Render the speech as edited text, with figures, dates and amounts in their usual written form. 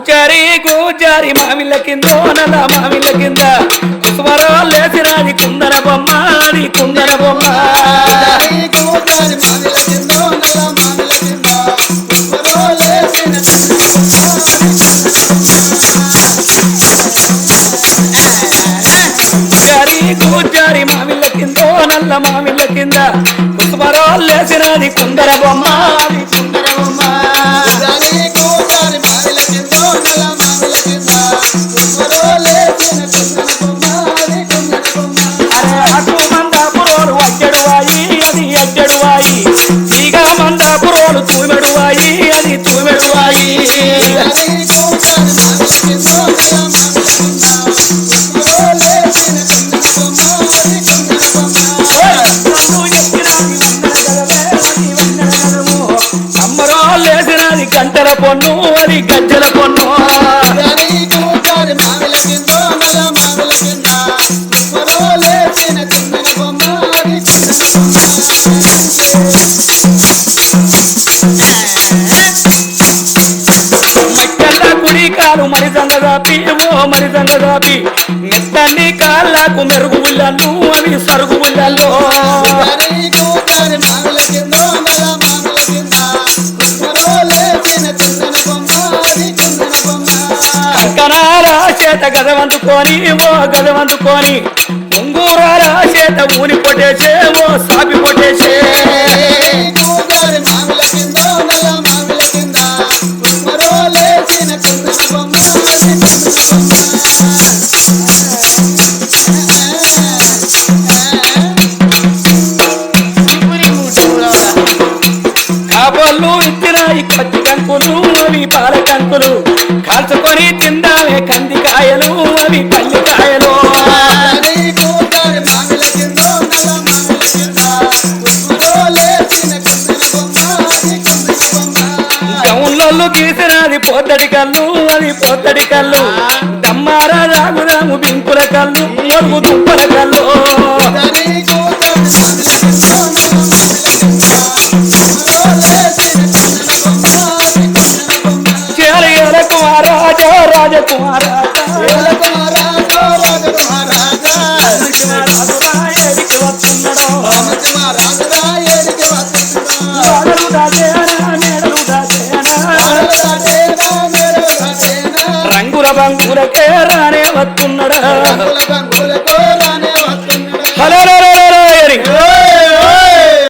జారి గోజారి మామిళ్ళ కిందో నల్ల మామిళ్ళ కింద కుసుమరో లేసిరాది కుందన బొమ్మ అది కుందన బొమ్మ జారి గోజారి మామిళ్ళ కిందో నల్ల మామిళ్ళ కింద కుసుమరో లేసిరాది కుందన బొమ్మ అది కుందన బొమ్మ మందాపురోలు తూమెడువాయి అది తూమెడువాయి అమ్మరో లేసినది గంటల పొన్ను అది గజ్జల పొన్ను మరి సంగదాపి మెత్తని కాళ్ళకు మెరుగు ఉల్లలు అవి సరుగు ఉల్లలు కంకణాల చేత గదవందుకొని ఓ గదవందుకొని ఉంగూరాల చేత ఊని కొట్టేసే ఓ సాపి కొట్టేసే కాబోళ్ళు ఇచ్చినాయి పచ్చి కంకులు అవి పాల కంకులు కాల్చుకొని తిందామే కందికాయలు అవి కల్లికాయలు గౌన్లోళ్ళు గీసినది పొద్దడి కళ్ళు అది పొద్దడి కళ్ళు దమ్మారా రాగుదాము బింకుల కళ్ళు మొరుగు దుప్పల కళ్ళు రాజా రాజకుమారా రంగుల బంగులకే రానే వస్తున్నాడా